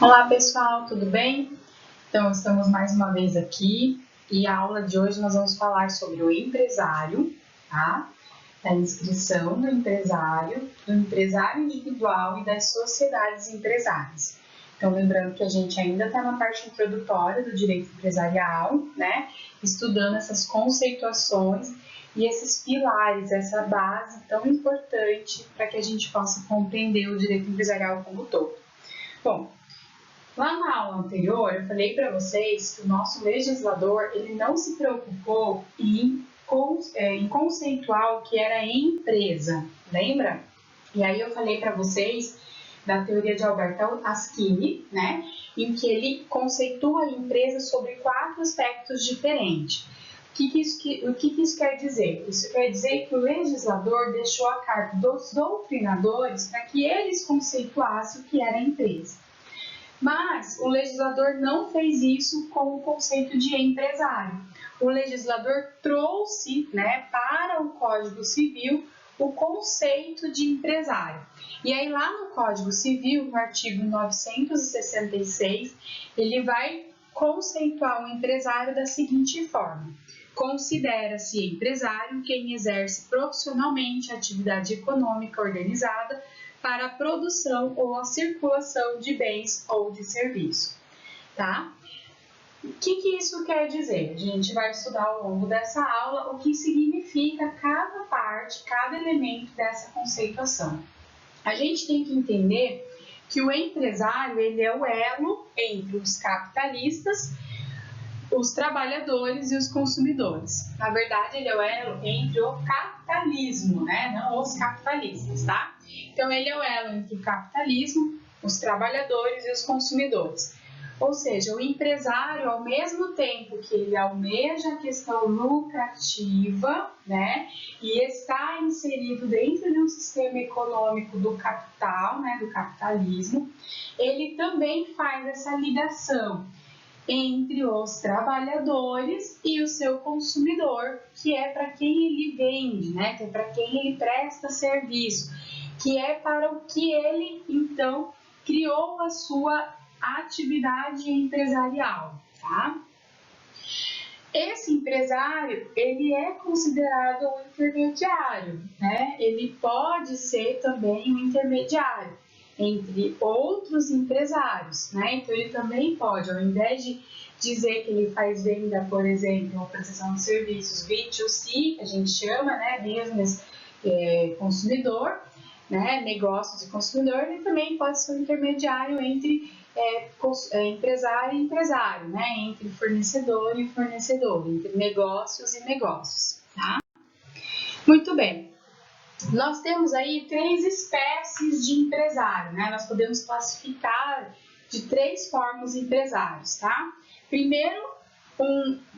Olá pessoal, tudo bem? Então estamos mais uma vez aqui e a aula de hoje nós vamos falar sobre o empresário, tá? Da inscrição do empresário individual e das sociedades empresárias. Então lembrando que a gente ainda está na parte introdutória do direito empresarial, né? Estudando essas conceituações e esses pilares, essa base tão importante para que a gente possa compreender o direito empresarial como um todo. Bom, lá na aula anterior, eu falei para vocês que o nosso legislador ele não se preocupou em conceituar o que era empresa, lembra? E aí eu falei para vocês da teoria de Alberto Asquini, né, em que ele conceitua a empresa sobre 4 aspectos diferentes. O que isso quer dizer? Isso quer dizer que o legislador deixou a cargo dos doutrinadores para que eles conceituassem o que era empresa. Mas o legislador não fez isso com o conceito de empresário. O legislador trouxe, né, para o Código Civil o conceito de empresário. E aí lá no Código Civil, no artigo 966, ele vai conceituar o empresário da seguinte forma: considera-se empresário quem exerce profissionalmente atividade econômica organizada para a produção ou a circulação de bens ou de serviços, tá? O que isso quer dizer? A gente vai estudar ao longo dessa aula o que significa cada parte, cada elemento dessa conceituação. A gente tem que entender que o empresário ele é o elo entre os capitalistas, os trabalhadores e os consumidores. Na verdade, ele é o elo entre o capitalismo, né? Não os capitalistas, tá? Então, ele é o elo entre o capitalismo, os trabalhadores e os consumidores. Ou seja, o empresário, ao mesmo tempo que ele almeja a questão lucrativa, né, e está inserido dentro de um sistema econômico do capital, né, do capitalismo, ele também faz essa ligação entre os trabalhadores e o seu consumidor, que é para quem ele vende, né, que é para quem ele presta serviço, que é para o que ele, então, criou a sua atividade empresarial, tá? Esse empresário, ele é considerado um intermediário, né? Ele pode ser também um intermediário entre outros empresários, né? Então, ele também pode, ao invés de dizer que ele faz venda, por exemplo, ou prestação de serviços B2C, que a gente chama, né? Business consumidor, né? Negócios e consumidor, ele também pode ser um intermediário entre empresário e empresário, né? Entre fornecedor e fornecedor, entre negócios e negócios, tá? Muito bem. Nós temos aí 3 espécies de empresário, né? Nós podemos classificar de 3 formas empresários, tá? Primeiro,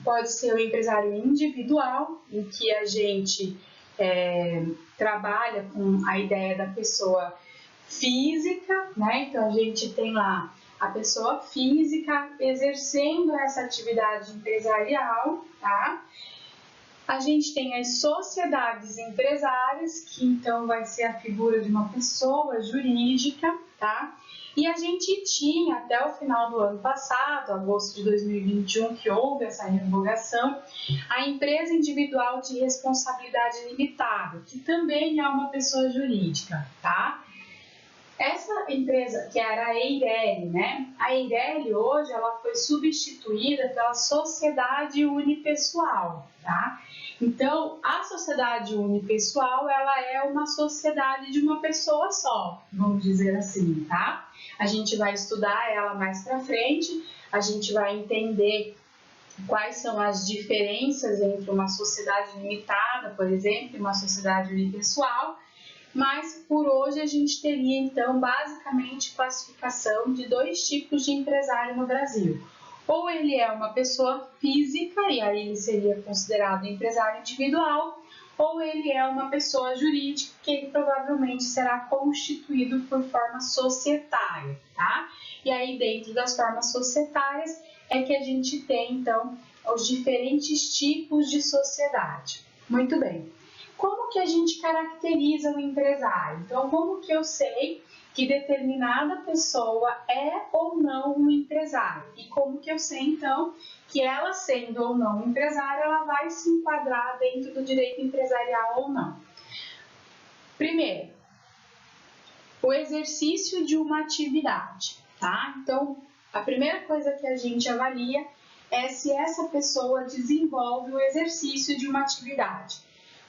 pode ser o empresário individual, em que a gente trabalha com a ideia da pessoa física, né? Então, a gente tem lá a pessoa física exercendo essa atividade empresarial, tá? A gente tem as sociedades empresárias, que então vai ser a figura de uma pessoa jurídica, tá? E a gente tinha até o final do ano passado, agosto de 2021, que houve essa revogação, a empresa individual de responsabilidade limitada, que também é uma pessoa jurídica, tá? Essa empresa, que era a Eireli, né? A Eireli hoje ela foi substituída pela sociedade unipessoal, tá? Então, a sociedade unipessoal, ela é uma sociedade de uma pessoa só, vamos dizer assim, tá? A gente vai estudar ela mais para frente, a gente vai entender quais são as diferenças entre uma sociedade limitada, por exemplo, e uma sociedade unipessoal. Mas por hoje a gente teria então basicamente classificação de 2 tipos de empresário no Brasil. Ou ele é uma pessoa física e aí ele seria considerado empresário individual, ou ele é uma pessoa jurídica que ele provavelmente será constituído por forma societária, tá? E aí dentro das formas societárias é que a gente tem então os diferentes tipos de sociedade. Muito bem. Como que a gente caracteriza o empresário? Então, como que eu sei que determinada pessoa é ou não um empresário. E como que eu sei, então, que ela sendo ou não um empresário, ela vai se enquadrar dentro do direito empresarial ou não? Primeiro, o exercício de uma atividade, tá? Então, a primeira coisa que a gente avalia é se essa pessoa desenvolve o exercício de uma atividade.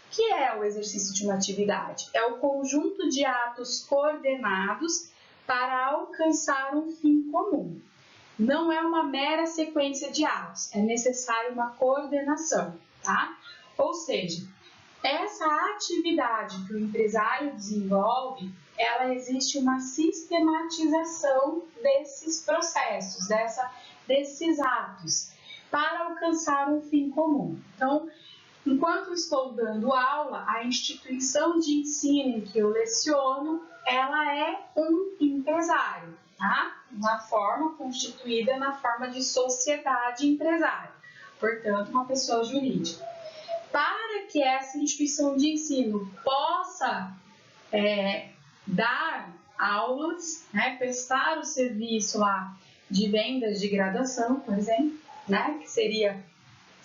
O que é o exercício de uma atividade? É o conjunto de atos coordenados para alcançar um fim comum. Não é uma mera sequência de atos, é necessária uma coordenação, tá? Ou seja, essa atividade que o empresário desenvolve, ela existe uma sistematização desses processos, desses atos, para alcançar um fim comum. Então, enquanto estou dando aula, a instituição de ensino em que eu leciono, ela é um empresário, tá? Uma forma constituída na forma de sociedade empresária, portanto, uma pessoa jurídica. Para que essa instituição de ensino possa dar aulas, né, prestar o serviço lá de vendas de graduação, por exemplo, né, que seria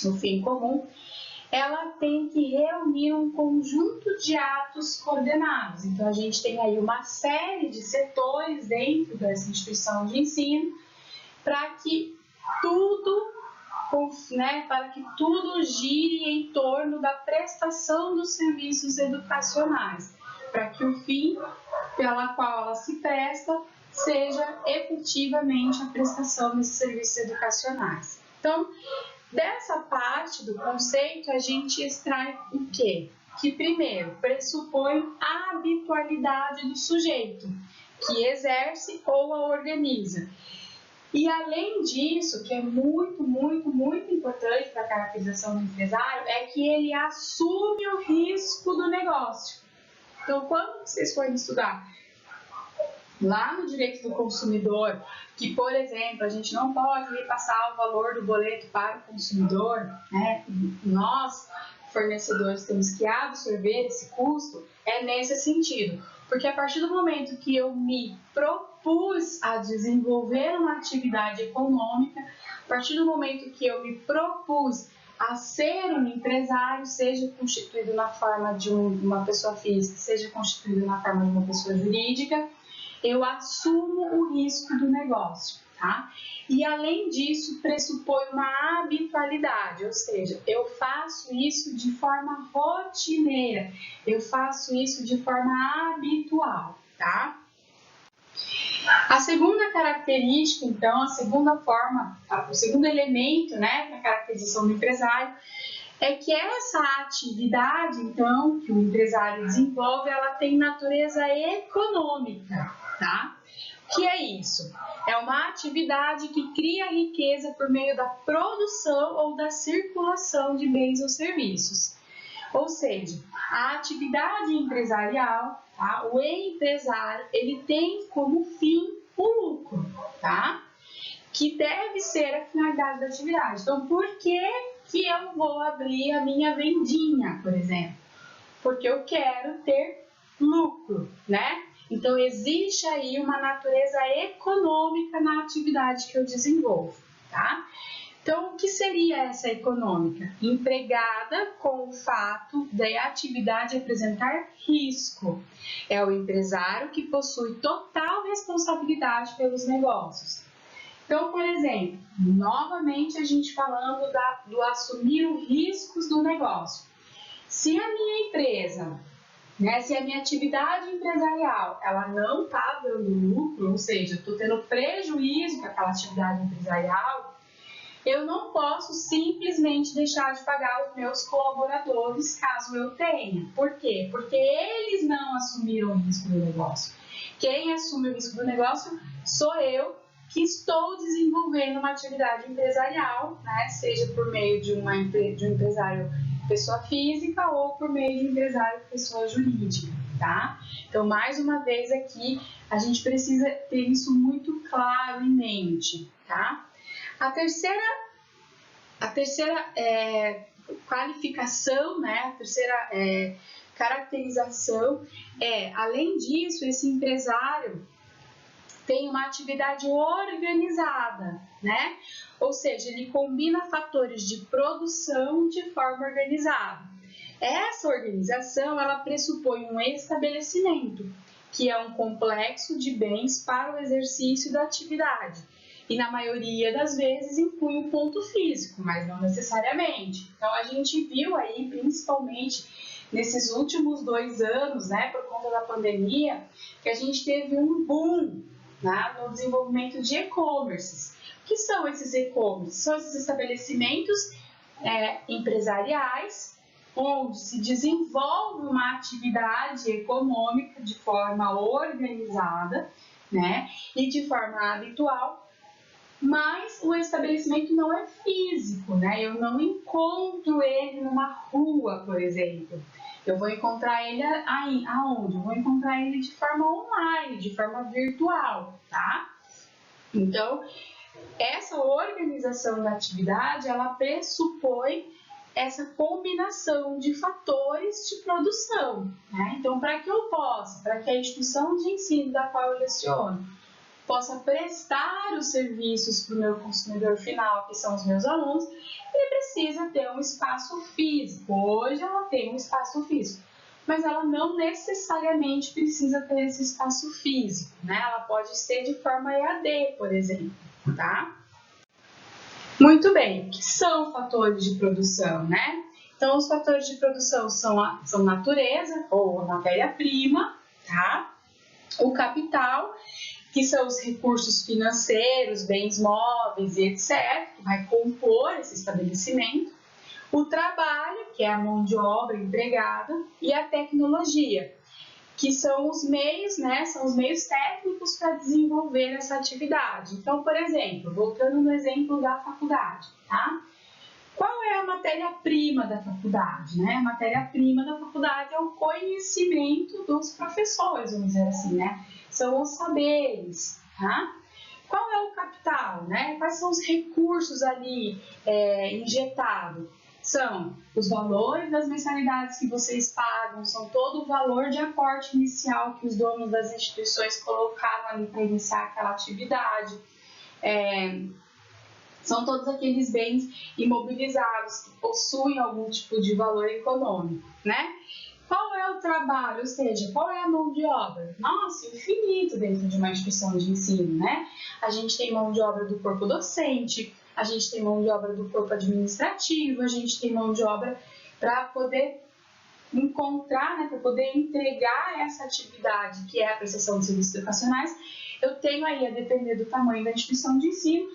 o fim comum, ela tem que reunir um conjunto de atos coordenados. Então, a gente tem aí uma série de setores dentro dessa instituição de ensino para que tudo gire em torno da prestação dos serviços educacionais, para que o fim pela qual ela se presta seja efetivamente a prestação desses serviços educacionais. Então, dessa parte do conceito, a gente extrai o quê? Que, primeiro, pressupõe a habitualidade do sujeito, que exerce ou a organiza. E, além disso, que é muito importante para a caracterização do empresário, é que ele assume o risco do negócio. Então, quando vocês forem estudar lá no direito do consumidor, que, por exemplo, a gente não pode repassar o valor do boleto para o consumidor, né? Nós, fornecedores, temos que absorver esse custo, é nesse sentido. Porque a partir do momento que eu me propus a desenvolver uma atividade econômica, a partir do momento que eu me propus a ser um empresário, seja constituído na forma de uma pessoa física, seja constituído na forma de uma pessoa jurídica, eu assumo o risco do negócio, tá? E, além disso, pressupõe uma habitualidade, ou seja, eu faço isso de forma rotineira, eu faço isso de forma habitual, tá? A segunda característica, então, a segunda forma, o segundo elemento, né, para a caracterização do empresário, é que essa atividade, então, que o empresário desenvolve, ela tem natureza econômica, tá? O que é isso? É uma atividade que cria riqueza por meio da produção ou da circulação de bens ou serviços. Ou seja, a atividade empresarial, tá? O empresário, ele tem como fim o lucro, tá? Que deve ser a finalidade da atividade. Então, por que eu vou abrir a minha vendinha, por exemplo? Porque eu quero ter lucro, né? Então, existe aí uma natureza econômica na atividade que eu desenvolvo, tá? Então, o que seria essa econômica? Empregada com o fato da atividade apresentar risco. É o empresário que possui total responsabilidade pelos negócios. Então, por exemplo, novamente a gente falando do assumir os riscos do negócio. Se a minha empresa, né, se a minha atividade empresarial, ela não está dando lucro, ou seja, estou tendo prejuízo com aquela atividade empresarial, eu não posso simplesmente deixar de pagar os meus colaboradores caso eu tenha. Por quê? Porque eles não assumiram o risco do negócio. Quem assume o risco do negócio sou eu, que estou desenvolvendo uma atividade empresarial, né? Seja por meio de um empresário pessoa física ou por meio de um empresário pessoa jurídica, tá? Então, mais uma vez aqui, a gente precisa ter isso muito claro em mente, tá? A terceira qualificação, né? A terceira caracterização é, além disso, esse empresário tem uma atividade organizada, né? Ou seja, ele combina fatores de produção de forma organizada. Essa organização, ela pressupõe um estabelecimento, que é um complexo de bens para o exercício da atividade. E na maioria das vezes inclui um ponto físico, mas não necessariamente. Então a gente viu aí, principalmente nesses últimos 2 anos, né, por conta da pandemia, que a gente teve um boom, né, no desenvolvimento de e-commerces. O que são esses e-commerces? São esses estabelecimentos empresariais onde se desenvolve uma atividade econômica de forma organizada, né, e de forma habitual, mas o estabelecimento não é físico, né? Eu não encontro ele numa rua, por exemplo. Eu vou encontrar ele aonde? Eu vou encontrar ele de forma online, de forma virtual, tá? Então, essa organização da atividade, ela pressupõe essa combinação de fatores de produção, né? Então, para que eu possa, para que a instituição de ensino da qual eu leciono possa prestar os serviços para o meu consumidor final, que são os meus alunos, ele precisa ter um espaço físico. Hoje ela tem um espaço físico, mas ela não necessariamente precisa ter esse espaço físico, né? Ela pode ser de forma EAD, por exemplo, tá? Muito bem, o que são fatores de produção, né? Então, os fatores de produção são natureza ou matéria-prima, tá? O capital, que são os recursos financeiros, bens móveis e etc., que vai compor esse estabelecimento, o trabalho, que é a mão de obra empregada, e a tecnologia, que são os meios, né, são os meios técnicos para desenvolver essa atividade. Então, por exemplo, voltando no exemplo da faculdade, tá? Qual é a matéria-prima da faculdade, né? A matéria-prima da faculdade é o conhecimento dos professores, vamos dizer assim, né? São os saberes, tá? Qual é o capital, né? Quais são os recursos ali injetados? São os valores das mensalidades que vocês pagam, são todo o valor de aporte inicial que os donos das instituições colocaram ali para iniciar aquela atividade. São todos aqueles bens imobilizados que possuem algum tipo de valor econômico, né? Qual é o trabalho, ou seja, qual é a mão de obra? Nossa, infinito dentro de uma instituição de ensino, né? A gente tem mão de obra do corpo docente, a gente tem mão de obra do corpo administrativo, a gente tem mão de obra para poder encontrar, né, para poder entregar essa atividade que é a prestação de serviços educacionais. Eu tenho aí, a depender do tamanho da instituição de ensino,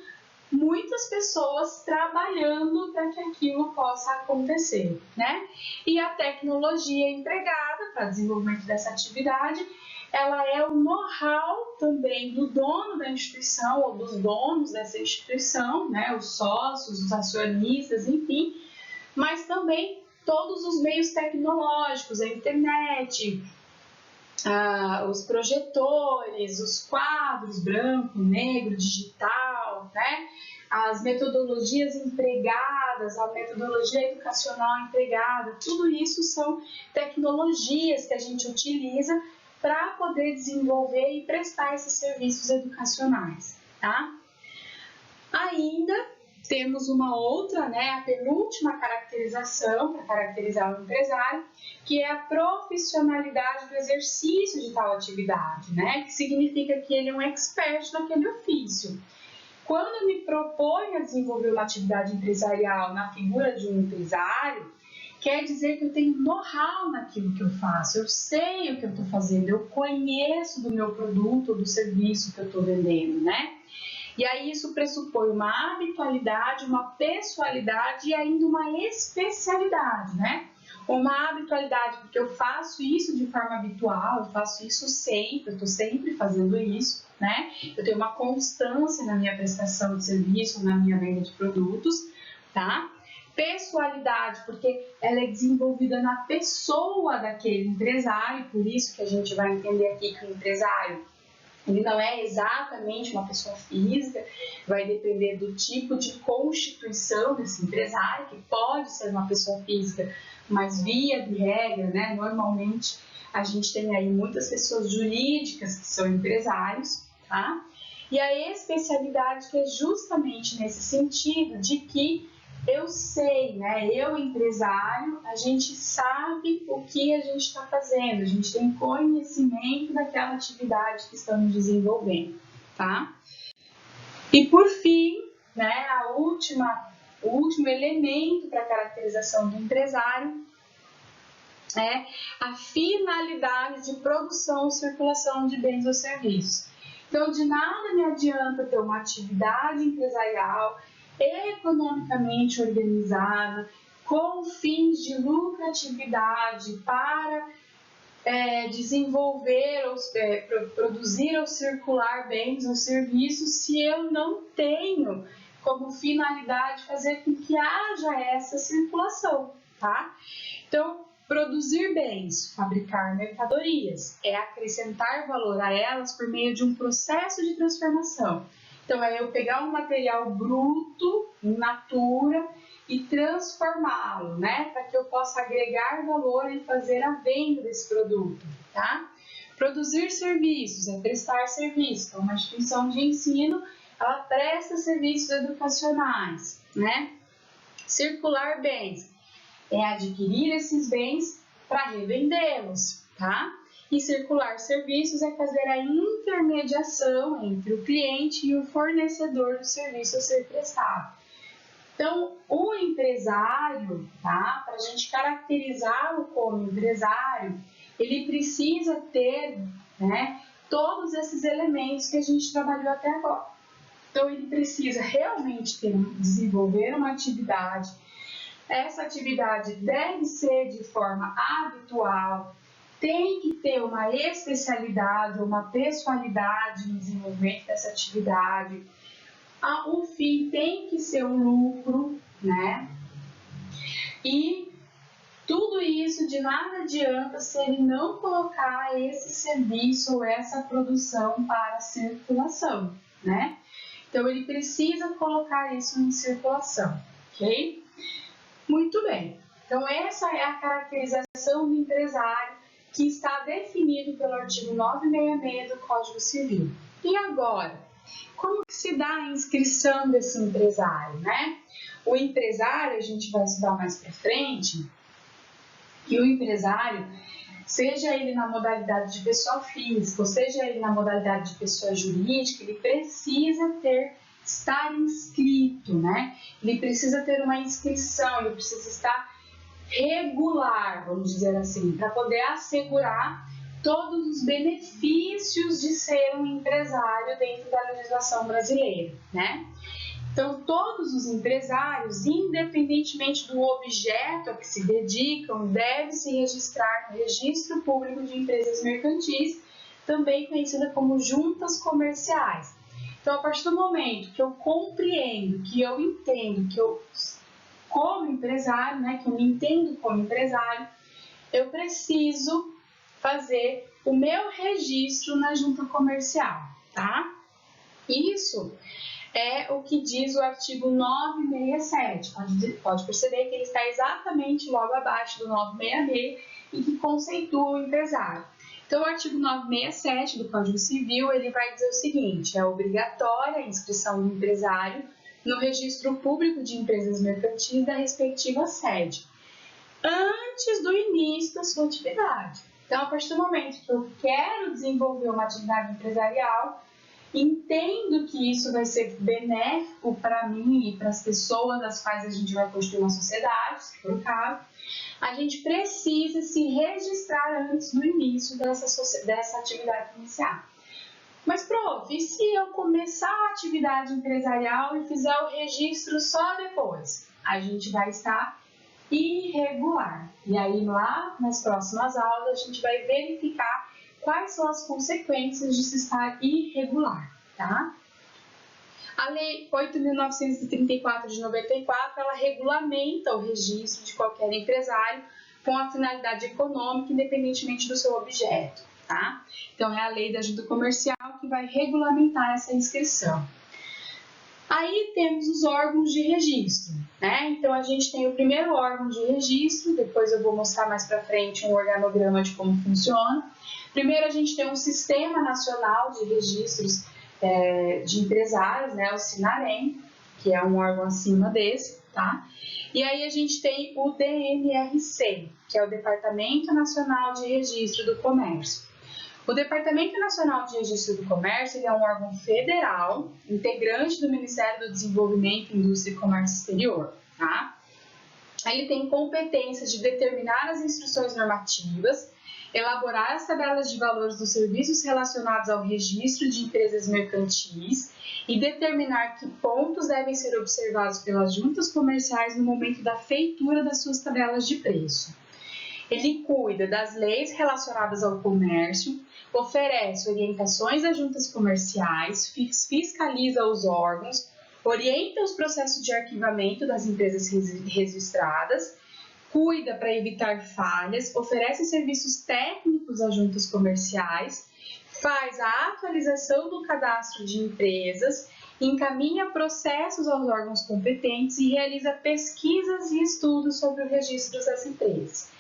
muitas pessoas trabalhando para que aquilo possa acontecer, né? E a tecnologia empregada para desenvolvimento dessa atividade, ela é o know-how também do dono da instituição ou dos donos dessa instituição, né? Os sócios, os acionistas, enfim, mas também todos os meios tecnológicos, a internet, os projetores, os quadros branco, negro, digital, né? As metodologias empregadas, a metodologia educacional empregada, tudo isso são tecnologias que a gente utiliza para poder desenvolver e prestar esses serviços educacionais, tá? Ainda temos uma outra, né, a penúltima caracterização, para caracterizar o empresário, que é a profissionalidade do exercício de tal atividade, né, que significa que ele é um expert naquele ofício. Quando eu me proponho a desenvolver uma atividade empresarial na figura de um empresário, quer dizer que eu tenho know-how naquilo que eu faço, eu sei o que eu estou fazendo, eu conheço do meu produto ou do serviço que eu estou vendendo, né? E aí isso pressupõe uma habitualidade, uma pessoalidade e ainda uma especialidade, né? Uma habitualidade, porque eu faço isso de forma habitual, eu faço isso sempre, eu estou sempre fazendo isso, né? Eu tenho uma constância na minha prestação de serviço, na minha venda de produtos, tá? Pessoalidade, porque ela é desenvolvida na pessoa daquele empresário, por isso que a gente vai entender aqui que o empresário, ele não é exatamente uma pessoa física, vai depender do tipo de constituição desse empresário, que pode ser uma pessoa física, mas via de regra, né, normalmente a gente tem aí muitas pessoas jurídicas que são empresários, tá? E a especialidade que é justamente nesse sentido de que eu sei, né, eu empresário, a gente sabe o que a gente está fazendo, a gente tem conhecimento daquela atividade que estamos desenvolvendo, tá? E por fim, né, o último elemento para a caracterização do empresário é a finalidade de produção ou circulação de bens ou serviços. Então, de nada me adianta ter uma atividade empresarial economicamente organizada, com fins de lucratividade para desenvolver, produzir ou circular bens ou serviços, se eu não tenho como finalidade fazer com que haja essa circulação, tá? Então, produzir bens, fabricar mercadorias, é acrescentar valor a elas por meio de um processo de transformação. Então, é eu pegar um material bruto, in natura, e transformá-lo, né, para que eu possa agregar valor e fazer a venda desse produto, tá? Produzir serviços é prestar serviço. Então, uma instituição de ensino, ela presta serviços educacionais, né? Circular bens é adquirir esses bens para revendê-los, tá? E circular serviços é fazer a intermediação entre o cliente e o fornecedor do serviço a ser prestado. Então, o empresário, tá? Para a gente caracterizá-lo como empresário, ele precisa ter, né, todos esses elementos que a gente trabalhou até agora. Então, ele precisa realmente desenvolver uma atividade. Essa atividade deve ser de forma habitual, tem que ter uma especialidade, uma pessoalidade no desenvolvimento dessa atividade. O fim tem que ser o lucro, né? E tudo isso de nada adianta se ele não colocar esse serviço ou essa produção para circulação, né? Então, ele precisa colocar isso em circulação, ok? Muito bem. Então, essa é a caracterização do empresário que está definido pelo artigo 966 do Código Civil. E agora, como que se dá a inscrição desse empresário, né? O empresário, a gente vai estudar mais para frente, que o empresário, seja ele na modalidade de pessoa física, ou seja ele na modalidade de pessoa jurídica, ele precisa estar inscrito, né? Ele precisa ter uma inscrição, ele precisa estar regular, vamos dizer assim, para poder assegurar todos os benefícios de ser um empresário dentro da legislação brasileira, né? Então, todos os empresários, independentemente do objeto a que se dedicam, devem se registrar no Registro Público de Empresas Mercantis, também conhecida como juntas comerciais. Então, a partir do momento que eu compreendo, que eu entendo, que eu, como empresário, né, que eu me entendo como empresário, eu preciso fazer o meu registro na junta comercial, tá? Isso é o que diz o artigo 967. Pode perceber que ele está exatamente logo abaixo do 966 e que conceitua o empresário. Então, o artigo 967 do Código Civil, ele vai dizer o seguinte: é obrigatória a inscrição do empresário no Registro Público de Empresas Mercantis da respectiva sede, antes do início da sua atividade. Então, a partir do momento que eu quero desenvolver uma atividade empresarial, entendo que isso vai ser benéfico para mim e para as pessoas das quais a gente vai construir uma sociedade, se for o caso, a gente precisa se registrar antes do início dessa atividade inicial. Mas, prof, e se eu começar a atividade empresarial e fizer o registro só depois? A gente vai estar irregular. E aí, lá nas próximas aulas, a gente vai verificar quais são as consequências de se estar irregular, tá? A Lei 8.934 de 94, ela regulamenta o registro de qualquer empresário com a finalidade econômica, independentemente do seu objeto, tá? Então, é a Lei da Junta Comercial que vai regulamentar essa inscrição. Aí temos os órgãos de registro, né? Então, a gente tem o primeiro órgão de registro, depois eu vou mostrar mais para frente um organograma de como funciona. Primeiro, a gente tem um Sistema Nacional de Registros de Empresários, né? O SINAREM, que é um órgão acima desse, tá? E aí a gente tem o DNRC, que é o Departamento Nacional de Registro do Comércio. O Departamento Nacional de Registro do Comércio ele é um órgão federal, integrante do Ministério do Desenvolvimento, Indústria e Comércio Exterior, tá? Ele tem competência de determinar as instruções normativas, elaborar as tabelas de valores dos serviços relacionados ao registro de empresas mercantis e determinar que pontos devem ser observados pelas juntas comerciais no momento da feitura das suas tabelas de preço. Ele cuida das leis relacionadas ao comércio, oferece orientações às juntas comerciais, fiscaliza os órgãos, orienta os processos de arquivamento das empresas registradas, cuida para evitar falhas, oferece serviços técnicos às juntas comerciais, faz a atualização do cadastro de empresas, encaminha processos aos órgãos competentes e realiza pesquisas e estudos sobre o registro das empresas.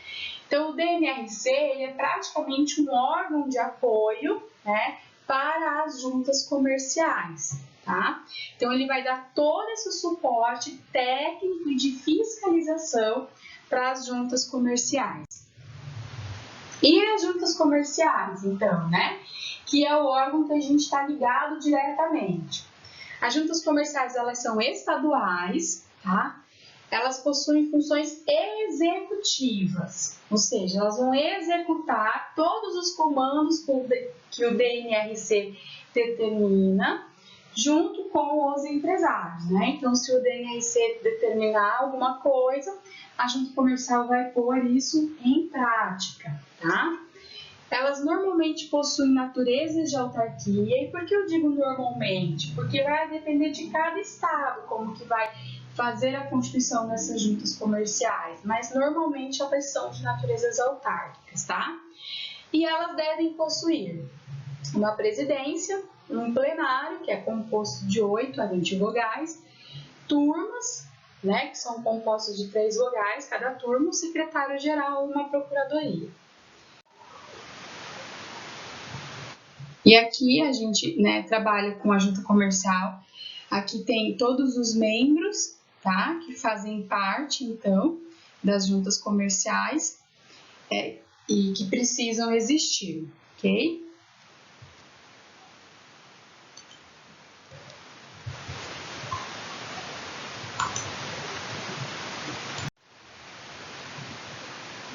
Então, o DNRC ele é praticamente um órgão de apoio, né, para as juntas comerciais, tá? Então, ele vai dar todo esse suporte técnico e de fiscalização para as juntas comerciais. E as juntas comerciais, então, né, que é o órgão que a gente está ligado diretamente. As juntas comerciais, elas são estaduais, tá? Elas possuem funções executivas, ou seja, elas vão executar todos os comandos que o DNRC determina, junto com os empresários, né? Então, se o DNRC determinar alguma coisa, a junta comercial vai pôr isso em prática, tá? Elas normalmente possuem natureza de autarquia. E por que eu digo normalmente? Porque vai depender de cada estado, como que vai fazer a constituição dessas juntas comerciais, mas normalmente elas são de naturezas autárquicas, tá? E elas devem possuir uma presidência, um plenário, que é composto de 8 a 20 vogais, turmas, né, que são compostas de 3 vogais, cada turma, um secretário-geral e uma procuradoria. E aqui a gente, né, trabalha com a junta comercial. Aqui tem todos os membros, tá, que fazem parte, então, das juntas comerciais e que precisam existir, ok?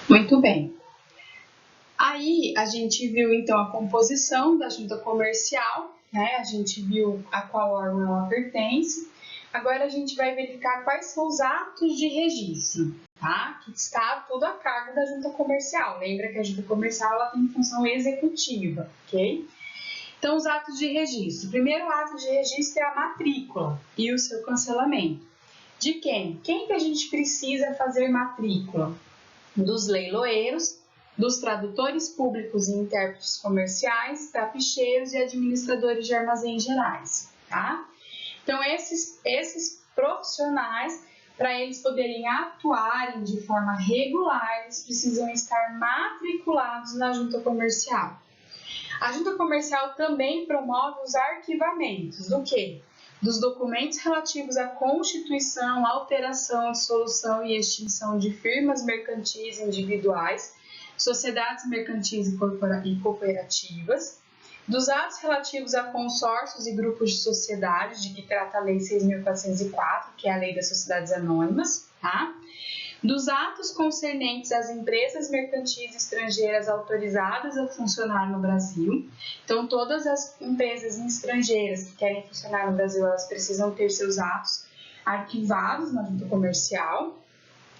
Muito bem. Aí a gente viu então a composição da junta comercial, né? A gente viu a qual órgão ela pertence. Agora a gente vai verificar quais são os atos de registro, tá? Que está tudo a cargo da junta comercial. Lembra que a junta comercial ela tem função executiva, ok? Então, os atos de registro. O primeiro ato de registro é a matrícula e o seu cancelamento. De quem? Quem que a gente precisa fazer matrícula? Dos leiloeiros, dos tradutores públicos e intérpretes comerciais, tapicheiros e administradores de armazéns gerais, tá? Então, esses profissionais, para eles poderem atuarem de forma regular, eles precisam estar matriculados na junta comercial. A junta comercial também promove os arquivamentos do quê? Dos documentos relativos à constituição, alteração, dissolução e extinção de firmas mercantis individuais, sociedades mercantis e cooperativas, dos atos relativos a consórcios e grupos de sociedades, de que trata a Lei 6.404, que é a Lei das Sociedades Anônimas, tá? Dos atos concernentes às empresas mercantis estrangeiras autorizadas a funcionar no Brasil. Então, todas as empresas estrangeiras que querem funcionar no Brasil, elas precisam ter seus atos arquivados na junta comercial.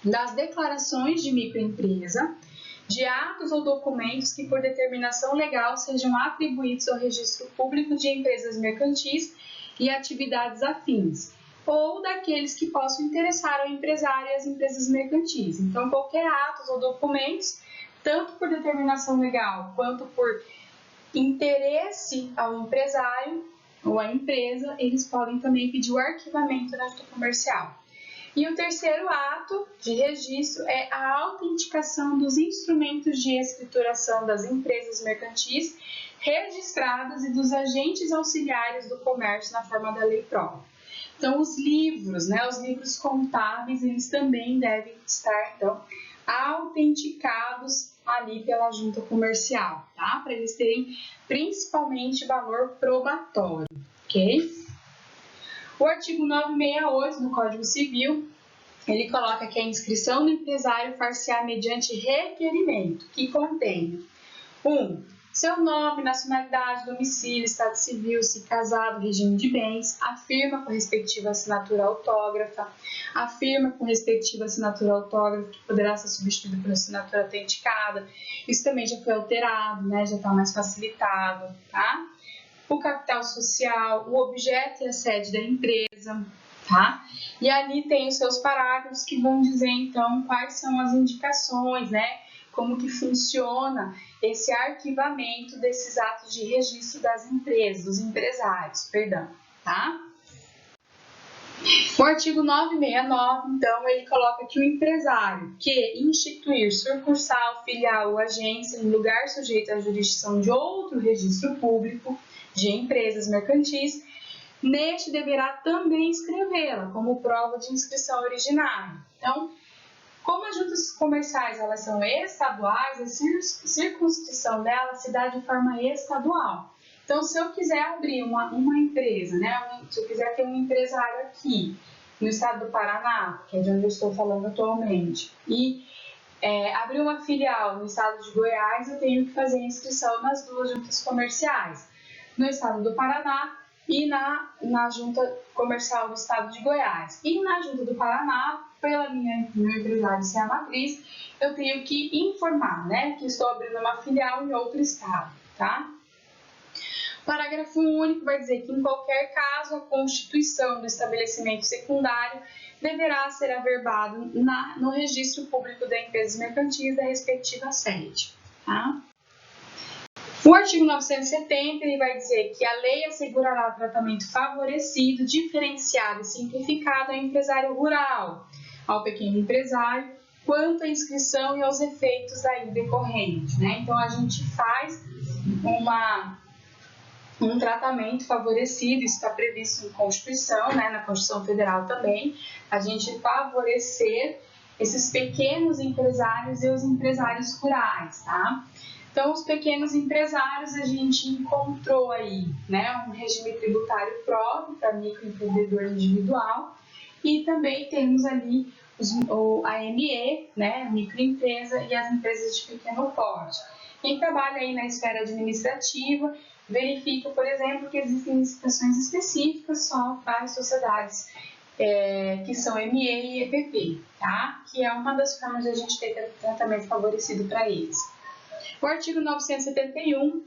Das declarações de microempresa, de atos ou documentos que, por determinação legal, sejam atribuídos ao registro público de empresas mercantis e atividades afins, ou daqueles que possam interessar ao empresário e às empresas mercantis. Então, qualquer atos ou documentos, tanto por determinação legal quanto por interesse ao empresário, ou a empresa, eles podem também pedir o arquivamento da junta comercial. E o terceiro ato de registro é a autenticação dos instrumentos de escrituração das empresas mercantis registradas e dos agentes auxiliares do comércio na forma da lei própria. Então, os livros, né, os livros contábeis, eles também devem estar, então, autenticados ali pela junta comercial, tá? Para eles terem principalmente valor probatório, ok? O artigo 968 do Código Civil, ele coloca que a inscrição do empresário far-se-á mediante requerimento, que contém 1. Seu nome, nacionalidade, domicílio, estado civil, se casado, regime de bens, a firma com respectiva assinatura autógrafa, a firma com respectiva assinatura autógrafa, que poderá ser substituída por assinatura autenticada. Isso também já foi alterado, né? Já está mais facilitado, tá? O capital social, o objeto e a sede da empresa, tá? E ali tem os seus parágrafos que vão dizer, então, quais são as indicações, né? Como que funciona esse arquivamento desses atos de registro das empresas, dos empresários, perdão, tá? O artigo 969, então, ele coloca que o empresário que instituir sucursal, filial ou agência em lugar sujeito à jurisdição de outro registro público de empresas mercantis, neste deverá também inscrevê-la como prova de inscrição originária. Então, como as juntas comerciais elas são estaduais, a circunscrição delas se dá de forma estadual. Então, se eu quiser abrir uma empresa, né? Se eu quiser ter um empresário aqui no estado do Paraná, que é de onde eu estou falando atualmente, e abrir uma filial no estado de Goiás, eu tenho que fazer a inscrição nas duas juntas comerciais, no estado do Paraná e na junta comercial do estado de Goiás. E na junta do Paraná, pela meu empresário ser a matriz, eu tenho que informar, né, que estou abrindo uma filial em outro estado, tá? Parágrafo único vai dizer que, em qualquer caso, a constituição do estabelecimento secundário deverá ser averbado no registro público da empresa mercantil da respectiva sede, tá? O artigo 970 ele vai dizer que a lei assegurará tratamento favorecido, diferenciado e simplificado ao empresário rural, ao pequeno empresário, quanto à inscrição e aos efeitos daí decorrentes, né? Então, a gente faz um tratamento favorecido, isso está previsto em Constituição, né? Na Constituição Federal também, a gente favorecer esses pequenos empresários e os empresários rurais, tá? Então, os pequenos empresários, a gente encontrou aí, né, um regime tributário próprio para microempreendedor individual e também temos ali a ME, né, microempresa e as empresas de pequeno porte. Quem trabalha aí na esfera administrativa verifica, por exemplo, que existem licitações específicas só para as sociedades que são ME e EPP, tá? Que é uma das formas de a gente ter tratamento favorecido para eles. O artigo 971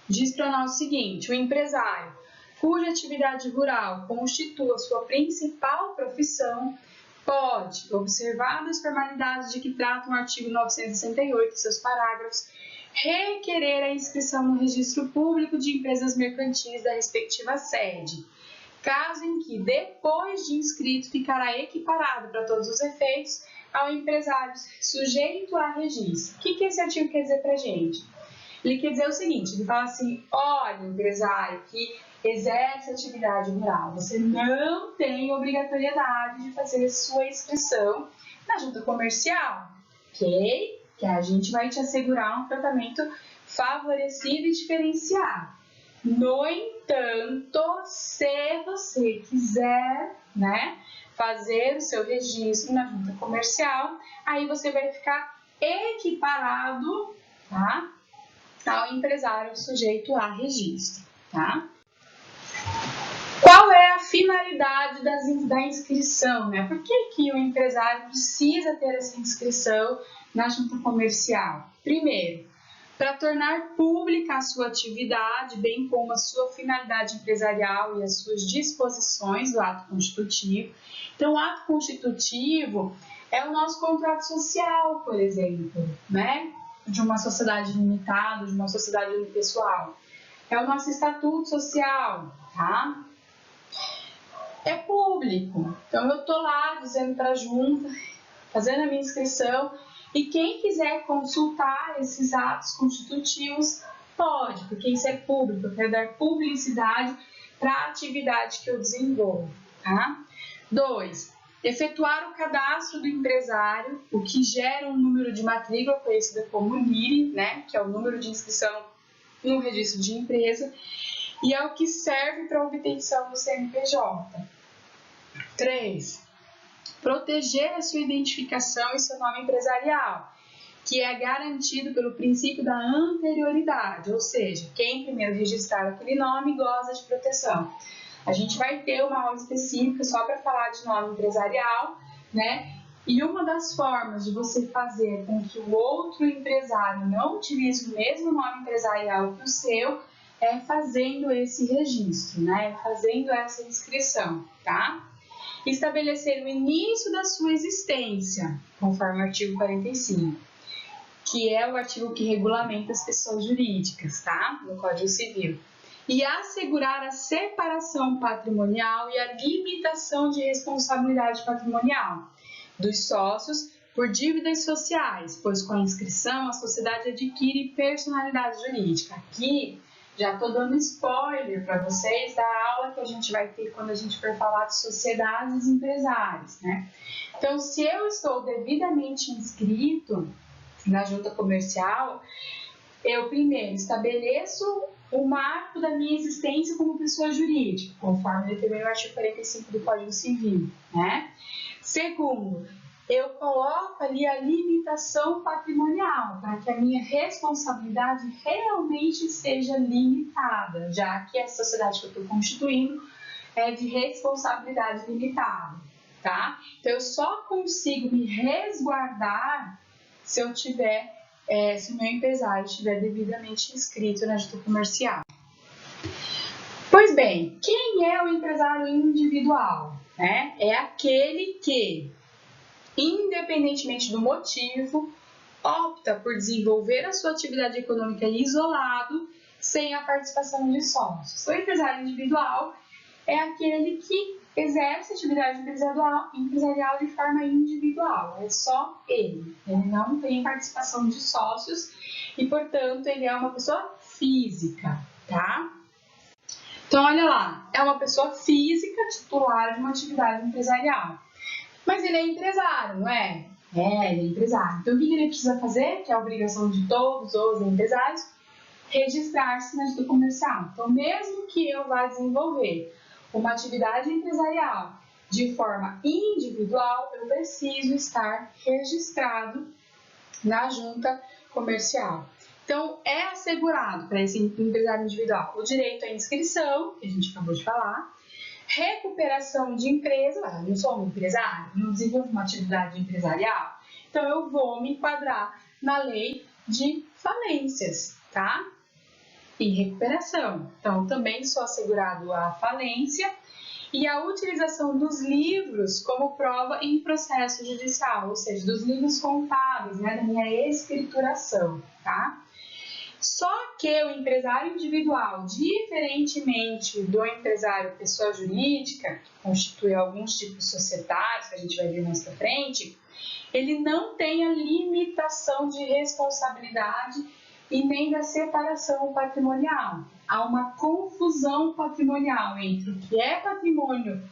diz para nós o seguinte: o empresário cuja atividade rural constitua sua principal profissão pode, observadas as formalidades de que trata o artigo 968 e seus parágrafos, requerer a inscrição no registro público de empresas mercantis da respectiva sede, caso em que, depois de inscrito, ficará equiparado para todos os efeitos ao empresário sujeito a registro. O que esse artigo quer dizer para a gente? Ele quer dizer o seguinte, ele fala assim, olha, empresário que exerce atividade rural, você não tem obrigatoriedade de fazer sua inscrição na junta comercial, ok? Que a gente vai te assegurar um tratamento favorecido e diferenciado. No entanto, se você quiser, né, fazer o seu registro na junta comercial, aí você vai ficar equiparado, tá, ao empresário sujeito a registro, tá? Qual é a finalidade da inscrição, né? Por que o empresário precisa ter essa inscrição na junta comercial? Primeiro, para tornar pública a sua atividade, bem como a sua finalidade empresarial e as suas disposições do ato constitutivo. Então, o ato constitutivo é o nosso contrato social, por exemplo, né? De uma sociedade limitada, de uma sociedade unipessoal. é o nosso estatuto social, tá? É público, então eu tô lá dizendo para a junta, fazendo a minha inscrição, e quem quiser consultar esses atos constitutivos pode, porque isso é público, eu quero dar publicidade para a atividade que eu desenvolvo, tá? 2. Efetuar o cadastro do empresário, o que gera um número de matrícula, conhecida como NIR, né, que é o número de inscrição no registro de empresa, e é o que serve para a obtenção do CNPJ. 3. Proteger a sua identificação e seu nome empresarial, que é garantido pelo princípio da anterioridade, ou seja, quem primeiro registrar aquele nome goza de proteção. A gente vai ter uma aula específica só para falar de nome empresarial, né? E uma das formas de você fazer com que o outro empresário não utilize o mesmo nome empresarial que o seu é fazendo esse registro, né? Fazendo essa inscrição, tá? Estabelecer o início da sua existência, conforme o artigo 45, que é o artigo que regulamenta as pessoas jurídicas, tá? No Código Civil. E assegurar a separação patrimonial e a limitação de responsabilidade patrimonial dos sócios por dívidas sociais, pois com a inscrição a sociedade adquire personalidade jurídica. Aqui já estou dando spoiler para vocês da aula que a gente vai ter quando a gente for falar de sociedades empresárias, né? Então, se eu estou devidamente inscrito na junta comercial, eu primeiro estabeleço o marco da minha existência como pessoa jurídica, conforme determina o artigo 45 do Código Civil, né? Segundo, eu coloco ali a limitação patrimonial, para que a minha responsabilidade realmente seja limitada, já que a sociedade que eu estou constituindo é de responsabilidade limitada, tá? Então, eu só consigo me resguardar se eu tiver, se o meu empresário estiver devidamente inscrito na junta comercial. Pois bem, quem é o empresário individual? Né? É aquele que, independentemente do motivo, opta por desenvolver a sua atividade econômica isolado, sem a participação de sócios. O empresário individual é aquele que exerce atividade empresarial de forma individual, é só ele não tem participação de sócios e, portanto, ele é uma pessoa física, tá? Então, olha lá, é uma pessoa física titular de uma atividade empresarial. Mas ele é empresário, não é? Ele é empresário. Então, o que ele precisa fazer? Que é a obrigação de todos os empresários, registrar-se na junta comercial. Então, mesmo que eu vá desenvolver uma atividade empresarial de forma individual, eu preciso estar registrado na junta comercial. Então, é assegurado para esse empresário individual o direito à inscrição, que a gente acabou de falar, recuperação de empresa, eu não sou um empresário, não desenvolvo uma atividade empresarial, então eu vou me enquadrar na lei de falências, tá? E recuperação. Então, também sou assegurado a falência e a utilização dos livros como prova em processo judicial, ou seja, dos livros contábeis, né, da minha escrituração, tá? Só que o empresário individual, diferentemente do empresário pessoa jurídica, que constitui alguns tipos societários, que a gente vai ver mais para frente, ele não tem a limitação de responsabilidade e nem da separação patrimonial. Há uma confusão patrimonial entre o que é patrimônio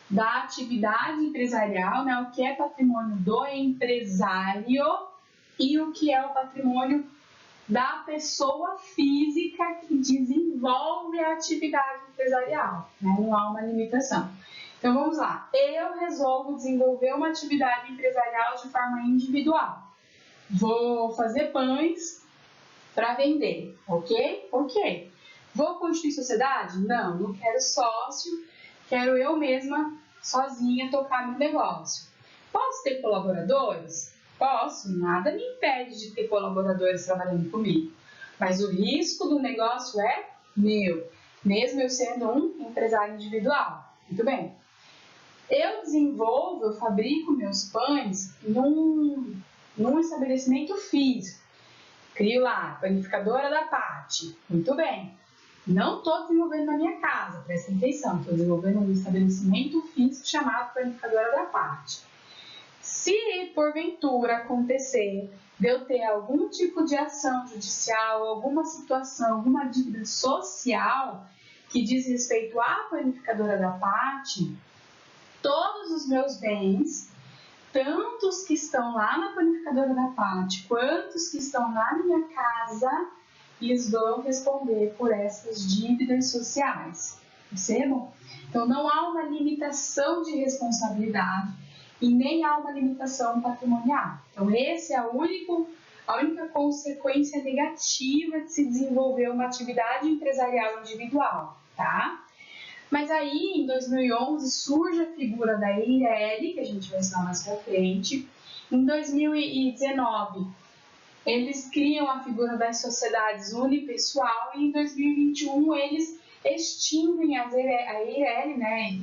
da atividade empresarial, né, o que é patrimônio do empresário e o que é o patrimônio da pessoa física que desenvolve a atividade empresarial, né? Não há uma limitação. Então, vamos lá. Eu resolvo desenvolver uma atividade empresarial de forma individual. Vou fazer pães para vender, ok? Ok. Vou constituir sociedade? Não, não quero sócio, quero eu mesma, sozinha, tocar meu negócio. Posso ter colaboradores? Posso, nada me impede de ter colaboradores trabalhando comigo, mas o risco do negócio é meu, mesmo eu sendo um empresário individual. Muito bem. Eu fabrico meus pães num estabelecimento físico. Crio lá, panificadora da Pati. Muito bem. Não estou desenvolvendo na minha casa, prestem atenção, estou desenvolvendo um estabelecimento físico chamado Panificadora da Pati. Se porventura acontecer de eu ter algum tipo de ação judicial, alguma situação, alguma dívida social que diz respeito à Panificadora da Pati, todos os meus bens, tanto os que estão lá na Panificadora da Pati, quanto os que estão na minha casa, eles vão responder por essas dívidas sociais. Percebam? Então, não há uma limitação de responsabilidade e nem há uma limitação patrimonial. Então, essa é a única consequência negativa de se desenvolver uma atividade empresarial individual, tá? Mas aí, em 2011, surge a figura da EIRELI, que a gente vai ensinar mais pra frente. Em 2019, eles criam a figura das sociedades unipessoal e em 2021 eles extinguem a EIRELI, né?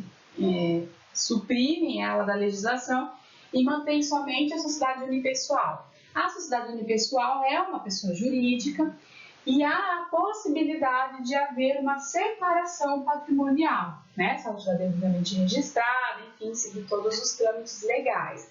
Suprimem ela da legislação e mantém somente a sociedade unipessoal. A sociedade unipessoal é uma pessoa jurídica e há a possibilidade de haver uma separação patrimonial, né? Se ela estiver devidamente registrada, enfim, seguir todos os trâmites legais.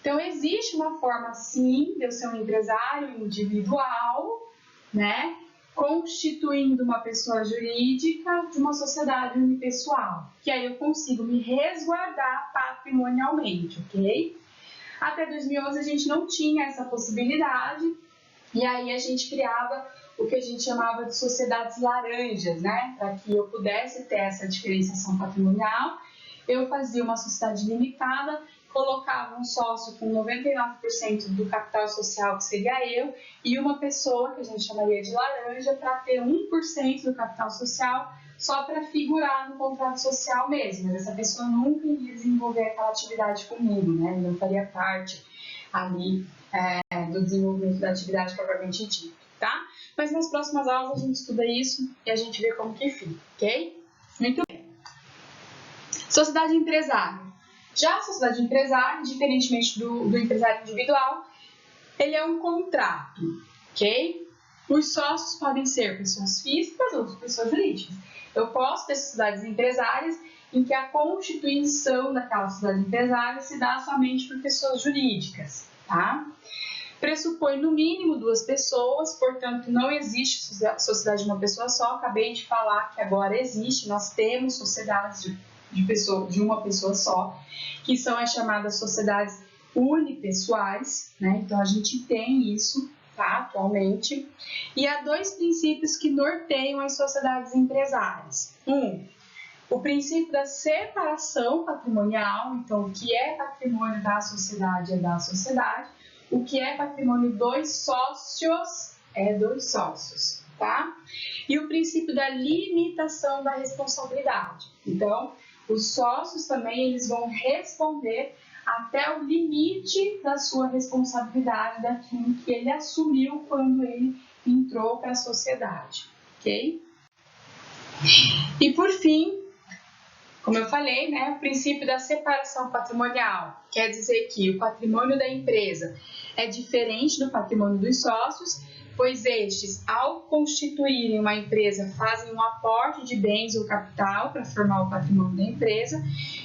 Então, existe uma forma, sim, de eu ser um empresário individual, né? Constituindo uma pessoa jurídica de uma sociedade unipessoal, que aí eu consigo me resguardar patrimonialmente, ok? Até 2011 a gente não tinha essa possibilidade e aí a gente criava o que a gente chamava de sociedades laranjas, né? Para que eu pudesse ter essa diferenciação patrimonial, eu fazia uma sociedade limitada, colocava um sócio com 99% do capital social, que seria eu, e uma pessoa, que a gente chamaria de laranja, para ter 1% do capital social, só para figurar no contrato social mesmo. Mas essa pessoa nunca iria desenvolver aquela atividade comigo, né? Não faria parte ali do desenvolvimento da atividade propriamente dita, tá? Mas nas próximas aulas a gente estuda isso e a gente vê como que fica, ok? Muito bem. Sociedade empresária. Já a sociedade empresária, diferentemente do empresário individual, ele é um contrato, ok? Os sócios podem ser pessoas físicas ou pessoas jurídicas. Eu posso ter sociedades empresárias em que a constituição daquela sociedade empresária se dá somente por pessoas jurídicas, tá? Pressupõe no mínimo 2 pessoas, portanto não existe sociedade de uma pessoa só. Acabei de falar que agora existe, nós temos sociedades de uma pessoa só, que são as chamadas sociedades unipessoais, né? Então a gente tem isso, tá, atualmente. E há 2 princípios que norteiam as sociedades empresárias. O princípio da separação patrimonial, então o que é patrimônio da sociedade é da sociedade, o que é patrimônio dos sócios é dos sócios, tá? E o princípio da limitação da responsabilidade. Então, os sócios também eles vão responder até o limite da sua responsabilidade, daquilo que ele assumiu quando ele entrou para a sociedade, ok? E por fim, como eu falei, né, o princípio da separação patrimonial quer dizer que o patrimônio da empresa é diferente do patrimônio dos sócios, pois estes, ao constituírem uma empresa, fazem um aporte de bens ou capital para formar o patrimônio da empresa.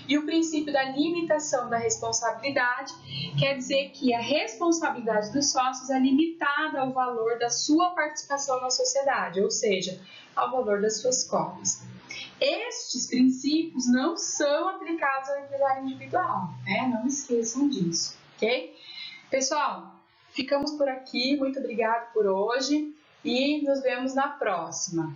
E o princípio da limitação da responsabilidade quer dizer que a responsabilidade dos sócios é limitada ao valor da sua participação na sociedade, ou seja, ao valor das suas cotas. Estes princípios não são aplicados ao empresário individual, né? Não esqueçam disso, ok? Pessoal, ficamos por aqui. Muito obrigada por hoje e nos vemos na próxima.